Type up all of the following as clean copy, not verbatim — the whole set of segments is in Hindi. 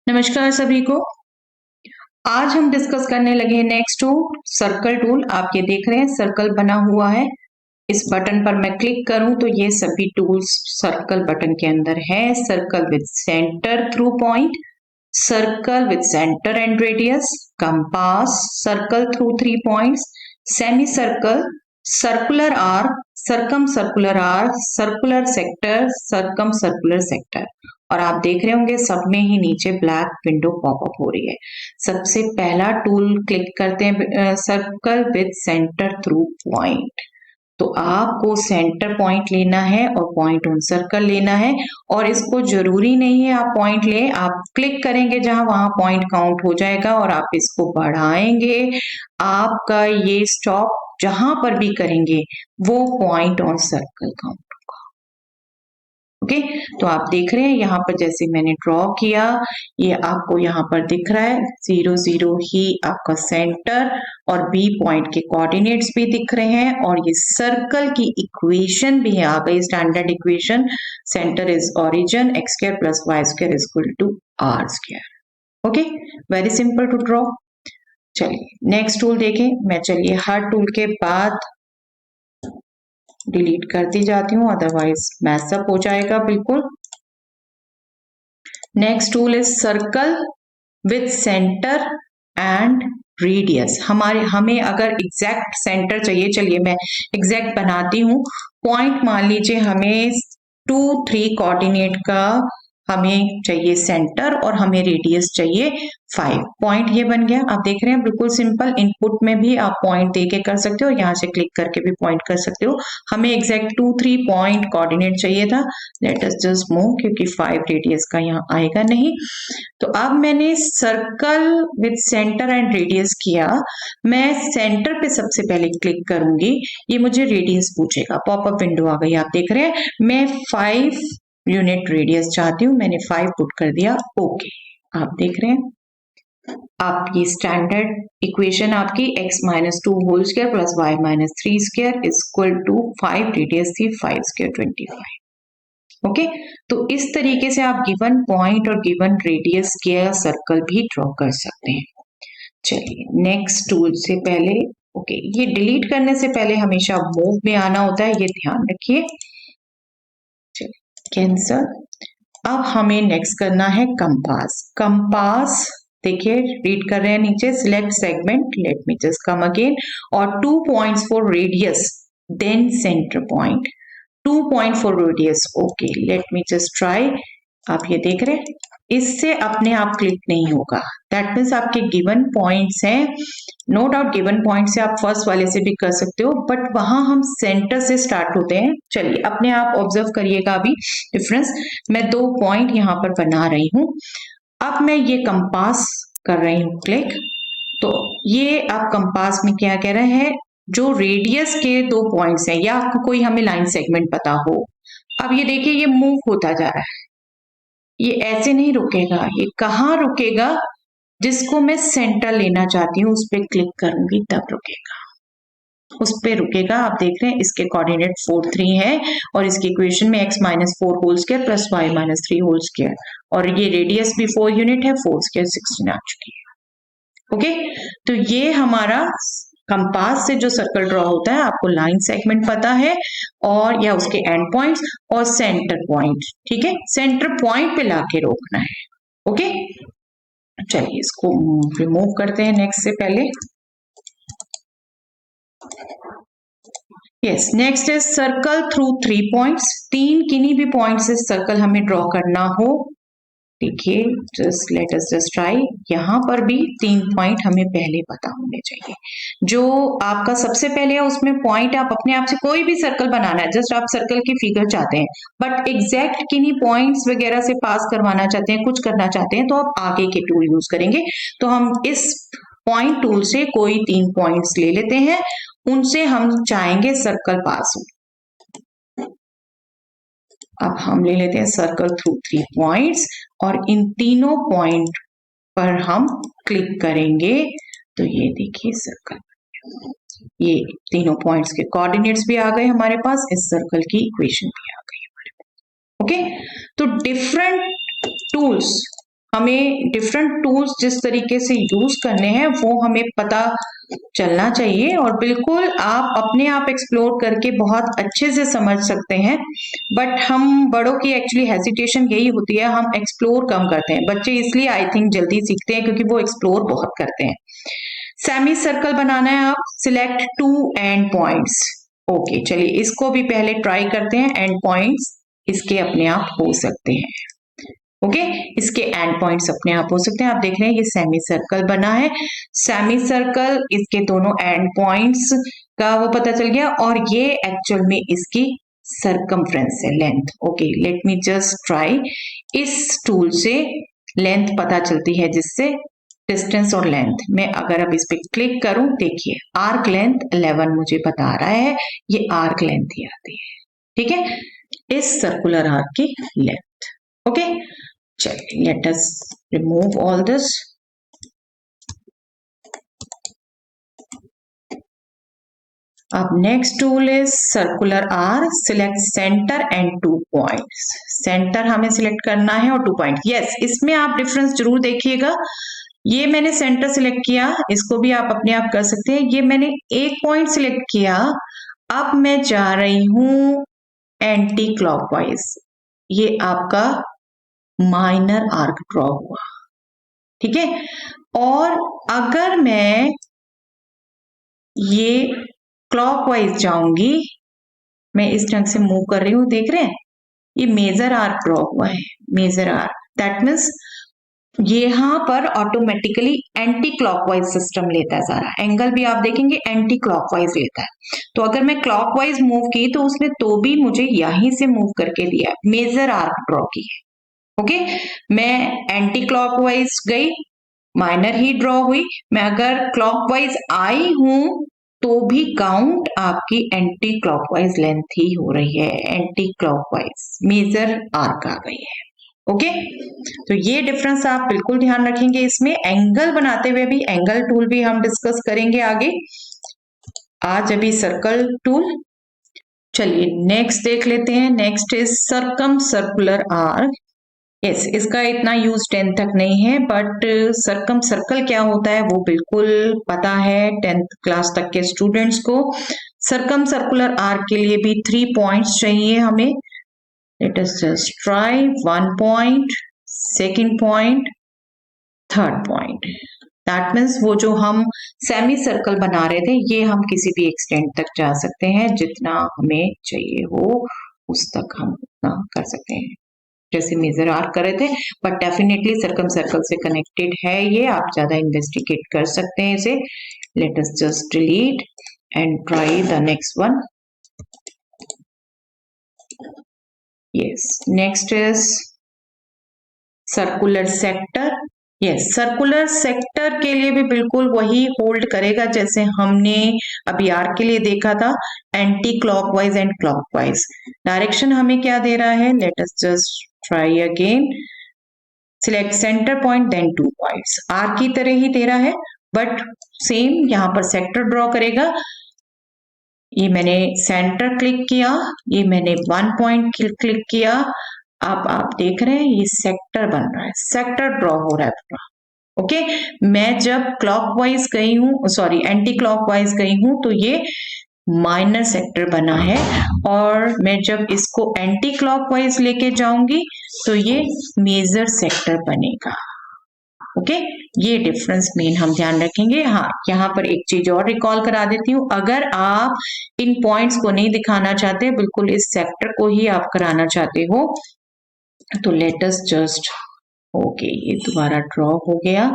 नमस्कार सभी को। आज हम डिस्कस करने लगे हैं नेक्स्ट टूल सर्कल टूल। आप ये देख रहे हैं सर्कल बना हुआ है। इस बटन पर मैं क्लिक करूं तो ये सभी टूल्स सर्कल बटन के अंदर है। Circle with centre through point, circle with centre and radius, compass, circle through 3 points, semi circle, circular arc, circum circular sector, circum circular sector. और आप देख रहे होंगे सब में ही नीचे ब्लैक विंडो पॉपअप हो रही है। सबसे पहला टूल क्लिक करते हैं circle with centre through point. तो आपको सेंटर पॉइंट लेना है और पॉइंट ऑन सर्कल लेना है। और इसको जरूरी नहीं है आप पॉइंट लें, आप क्लिक करेंगे जहां वहां पॉइंट काउंट हो जाएगा और आप इसको बढ़ाएंगे। आपका ये स्टॉप जहां पर भी करेंगे वो point on circle count. Okay, तो आप देख रहे हैं यहाँ पर जैसे मैंने ड्रॉ किया, ये आपको यहाँ पर दिख रहा है 0 0 ही आपका सेंटर और बी पॉइंट के कोऑर्डिनेट्स भी दिख रहे हैं। और ये सर्कल की इक्वेशन भी आ गई, standard equation. Centre is origin, x square plus y square is equal to r square. Okay, very simple to draw. चलिए नेक्स्ट टूल देखें। मैं चलिए हर टूल के बाद डिलीट करती जाती हूँ, अदरवाइज मैसअप हो जाएगा बिल्कुल। Next tool is circle with centre and radius. हमें अगर एग्जैक्ट सेंटर चाहिए, चलिए मैं एग्जैक्ट बनाती हूँ। पॉइंट मान लीजिए हमें 2 3 कोऑर्डिनेट का हमें चाहिए सेंटर और हमें रेडियस चाहिए 5। पॉइंट ये बन गया, आप देख रहे हैं बिल्कुल सिंपल। इनपुट में भी आप पॉइंट देके कर सकते हो, यहाँ से क्लिक करके भी पॉइंट कर सकते हो। हमें एग्जैक्ट 2 3 पॉइंट कोऑर्डिनेट चाहिए था। लेट अस जस्ट मूव, क्योंकि 5 रेडियस का यहाँ आएगा नहीं। तो अब मैंने circle with centre and radius किया। मैं सेंटर पे सबसे पहले क्लिक करूंगी, ये मुझे रेडियस पूछेगा। पॉपअप विंडो आ गई, आप देख रहे हैं। मैं 5 यूनिट रेडियस चाहती हूँ, मैंने 5 पुट कर दिया। ओके, आप देख रहे हैं आप ये स्टैंडर्ड इक्वेशन आपकी x minus 2 whole square plus y minus 3 square is equal to 5 radius थी 5 स्क्वायर 25। ओके, तो इस तरीके से आप गिवन पॉइंट और गिवन रेडियस के सर्कल भी ड्रॉ कर सकते हैं। चलिए नेक्स्ट टूल से पहले, ओके, ये डिलीट करने से पहले हमेशा मूव में आना होता है, ये ध्यान रखिए। चलिए कैंसल। अब हमें नेक्स्ट करना है कंपास। कंपास देखिए रीड कर रहे हैं नीचे, select segment, let me just come again, और 2 points for radius then centre point. 2 point for radius. Okay, let me just try. आप ये देख रहे हैं, इससे अपने आप क्लिक नहीं होगा। दैट मीन्स आपके गिवन पॉइंट्स हैं, नो डाउट गिवन पॉइंट से आप फर्स्ट वाले से भी कर सकते हो, बट वहां हम सेंटर से स्टार्ट होते हैं। चलिए अपने आप ऑब्जर्व करिएगा अभी डिफरेंस। मैं 2 पॉइंट यहाँ पर बना रही हूँ। अब मैं ये कंपास कर रही हूँ क्लिक। तो ये आप कंपास में क्या कह रहे हैं, जो रेडियस के 2 पॉइंट्स हैं, या आपको कोई हमें लाइन सेगमेंट पता हो। अब ये देखिए ये मूव होता जा रहा है, ये ऐसे नहीं रुकेगा। ये कहाँ रुकेगा, जिसको मैं सेंटर लेना चाहती हूँ उस पर क्लिक करूंगी तब रुकेगा, उस पे रुकेगा। आप देख रहे हैं इसके कोऑर्डिनेट 4 3 है और इसकी इक्वेशन में x minus 4 whole square plus y minus 3 whole square, और ये रेडियस भी 4 यूनिट है, 4 स्क्वायर 16 आ चुकी है। ओके, तो ये हमारा कंपास से जो सर्कल ड्रॉ होता है, आपको लाइन सेगमेंट पता है और या उसके एंड पॉइंट्स और सेंटर पॉइंट। ठीक है, सेंटर पॉइंट पे लाके रोकना है। ओके, चलिए इसको रिमूव करते हैं नेक्स्ट से पहले। Yes, next is circle through 3 points. 3 किन्हीं भी पॉइंट से सर्कल हमें ड्रॉ करना हो। देखिए just let us just try. यहाँ पर भी 3 पॉइंट हमें पहले पता होने चाहिए। जो आपका सबसे पहले है उसमें पॉइंट, आप अपने आप से कोई भी सर्कल बनाना है, जस्ट आप सर्कल की फिगर चाहते हैं, बट एग्जैक्ट किन्हीं पॉइंट्स वगैरह से पास करवाना चाहते हैं, कुछ करना चाहते हैं, तो आप आगे के टूल यूज करेंगे। तो हम इस पॉइंट टूल से कोई 3 पॉइंट्स ले लेते हैं, उनसे हम चाहेंगे सर्कल पास हो। अब हम ले लेते हैं सर्कल थ्रू 3 पॉइंट्स और इन तीनों पॉइंट पर हम क्लिक करेंगे। तो ये देखिए सर्कल, ये तीनों पॉइंट्स के कोऑर्डिनेट्स भी आ गए हमारे पास, इस सर्कल की इक्वेशन भी आ गई हमारे पास। ओके, तो डिफरेंट टूल्स हमें डिफरेंट टूल्स जिस तरीके से यूज करने हैं वो हमें पता चलना चाहिए, और बिल्कुल आप अपने आप एक्सप्लोर करके बहुत अच्छे से समझ सकते हैं। बट हम बड़ों की एक्चुअली हेजिटेशन यही होती है, हम एक्सप्लोर कम करते हैं। बच्चे इसलिए आई थिंक जल्दी सीखते हैं क्योंकि वो एक्सप्लोर बहुत करते हैं। सेमी सर्कल बनाना है, आप सिलेक्ट 2 एंड पॉइंट्स। ओके, चलिए इसको भी पहले ट्राई करते हैं। एंड पॉइंट्स इसके अपने आप हो सकते हैं। ओके, इसके एंड पॉइंट्स अपने आप हो सकते हैं। आप देख रहे हैं ये सेमी सर्कल बना है। सेमी सर्कल, इसके दोनों एंड पॉइंट्स का वो पता चल गया, और ये एक्चुअल में इसकी सरकमफ्रेंस है, length. Okay, let me just try. इस टूल से लेंथ पता चलती है, जिससे डिस्टेंस और लेंथ। मैं अगर अब इस पे क्लिक करूं, देखिए आर्क लेंथ 11 मुझे बता रहा है, ये आर्क लेंथ ही आती है। ठीक है, इस सर्कुलर आर्क की लेंथ। ओके, चलिए let us remove all this. अब next tool is circular arc. Select centre and 2 points. Centre हमें सिलेक्ट करना है और 2 पॉइंट। यस, इसमें आप डिफरेंस जरूर देखिएगा। ये मैंने सेंटर सिलेक्ट किया, इसको भी आप अपने आप कर सकते हैं। ये मैंने एक पॉइंट सिलेक्ट किया, अब मैं जा रही हूं एंटी क्लॉकवाइज। ये आपका माइनर आर्क ड्रॉ हुआ। ठीक है, और अगर मैं ये क्लॉकवाइज जाऊंगी, मैं इस ढंग से मूव कर रही हूं, देख रहे हैं ये मेजर आर्क ड्रॉ हुआ है, मेजर आर्क। दैट मीन्स यहां पर ऑटोमेटिकली एंटी क्लॉकवाइज सिस्टम लेता है सारा। एंगल भी आप देखेंगे एंटी क्लॉकवाइज लेता है। तो अगर मैं क्लॉकवाइज मूव की तो उसने तो भी मुझे यहीं से मूव करके दिया, मेजर आर्क ड्रॉ की है। ओके, मैं एंटी क्लॉकवाइज गई, माइनर ही ड्रॉ हुई। मैं अगर क्लॉकवाइज आई हूं तो भी काउंट आपकी एंटी क्लॉकवाइज लेंथ ही हो रही है, एंटी क्लॉकवाइज मेजर आर्क आ गई है। ओके, तो ये डिफरेंस आप बिल्कुल ध्यान रखेंगे। इसमें एंगल बनाते हुए भी, एंगल टूल भी हम डिस्कस करेंगे आगे, आज अभी सर्कल टूल। चलिए नेक्स्ट देख लेते हैं। Next is circum circular arc. Yes, इसका इतना यूज 10th तक नहीं है, बट सर्कम सर्कल क्या होता है वो बिल्कुल पता है 10th क्लास तक के स्टूडेंट्स को। सर्कम सर्कुलर आर्क के लिए भी 3 पॉइंट्स चाहिए हमें। Late us just try 1 point, 2nd point, 3rd point. That means वो जो हम सेमी सर्कल बना रहे थे, ये हम किसी भी एक्सटेंट तक जा सकते हैं, जितना हमें चाहिए हो उस तक हम उतना कर सकते हैं, जैसे मेजर आर्क कर रहे थे। बट डेफिनेटली सर्कम सर्कल से कनेक्टेड है ये, आप ज्यादा इन्वेस्टिगेट कर सकते हैं इसे। Late us just delete and try the next one. Yes, next is circular sector. Yes, circular sector के लिए भी बिल्कुल वही होल्ड करेगा जैसे हमने अभी आर्क के लिए देखा था, anti clockwise and clockwise. Direction हमें क्या दे रहा है, let us just try again. Select centre point then 2 points. Arc की तरह ही दे रहा है, बट सेम यहां पर सेक्टर ड्रॉ करेगा। ये मैंने सेंटर क्लिक किया, ये मैंने 1 पॉइंट क्लिक किया। अब आप देख रहे हैं ये सेक्टर बन रहा है, सेक्टर ड्रॉ हो रहा है पूरा। ओके, मैं जब क्लॉकवाइज गई हूं, सॉरी एंटी क्लॉकवाइज गई हूं, तो ये माइनर सेक्टर बना है, और मैं जब इसको एंटी क्लॉकवाइज लेके जाऊंगी तो ये मेजर सेक्टर बनेगा। ओके, ये डिफरेंस मेन हम ध्यान रखेंगे। हाँ, यहाँ पर एक चीज और रिकॉल करा देती हूँ, अगर आप इन पॉइंट्स को नहीं दिखाना चाहते, बिल्कुल इस सेक्टर को ही आप कराना चाहते हो, तो लेट अस जस्ट, ओके ये दोबारा ड्रॉ हो गया,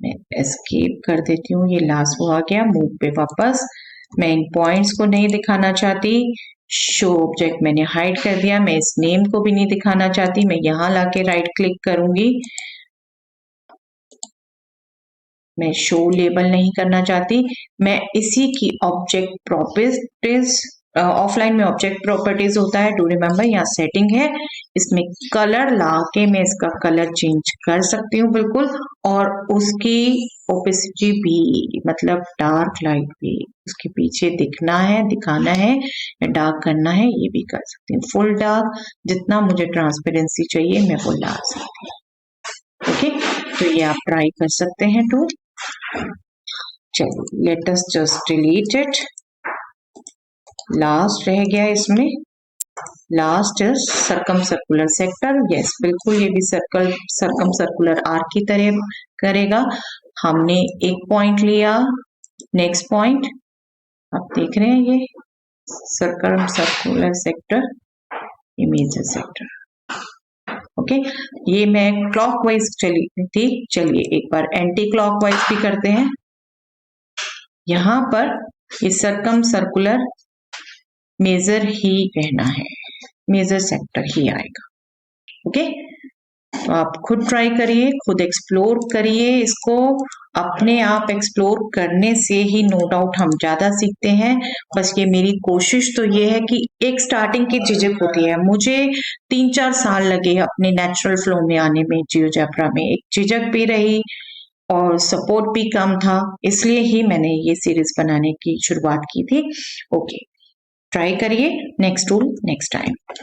मैं एस्केप कर देती हूँ, ये लास्ट वो आ गया, मूव पे वापस। मैं इन पॉइंट्स को नहीं दिखाना चाहती, शो ऑब्जेक्ट मैंने हाइड कर दिया, मैं इस नेम को भी नहीं दिखाना चाहती, मैं यहां लाके राइट क्लिक करूंगी। मैं शो लेबल नहीं करना चाहती, मैं इसी की ऑब्जेक्ट प्रॉपर्टीज, ऑफलाइन में ऑब्जेक्ट प्रॉपर्टीज होता है, डू रिमेम्बर, यहाँ सेटिंग है, इसमें कलर लाके मैं इसका कलर चेंज कर सकती हूँ बिल्कुल, और उसकी ओपेसिटी भी, मतलब डार्क लाइट भी उसके पीछे दिखना है, दिखाना है या डार्क करना है, ये भी कर सकती हूँ। फुल डार्क, जितना मुझे ट्रांसपेरेंसी चाहिए मैं वो ला सकती हूँ। ओके, तो ये आप ट्राई कर सकते हैं टूल। चलो late us just delete it. Last रह गया इसमें, last is circum circular sector. Yes, बिल्कुल ये भी सर्कम सर्कुलर आर्क की तरह करेगा। हमने एक पॉइंट लिया, नेक्स्ट पॉइंट आप देख रहे हैं, ये सर्कम सर्कुलर सेक्टर, ये मेजर सेक्टर। ओके, ये मैं क्लॉकवाइज चली थी, चलिए एक बार एंटी क्लॉकवाइज भी करते हैं। यहां पर ये सर्कम सर्कुलर मेजर ही रहना है, मेजर सेक्टर ही आएगा। ओके, तो आप खुद ट्राई करिए, खुद एक्सप्लोर करिए इसको। अपने आप एक्सप्लोर करने से ही नो डाउट हम ज्यादा सीखते हैं। बस ये मेरी कोशिश तो ये है कि एक स्टार्टिंग की झिझक होती है, मुझे 3-4 साल लगे अपने नेचुरल फ्लो में आने में, जियोजेब्रा में एक झिझक भी रही और सपोर्ट भी कम था, इसलिए ही मैंने ये सीरीज बनाने की शुरुआत की थी। ओके, ट्राई करिए, नेक्स्ट टूल नेक्स्ट टाइम।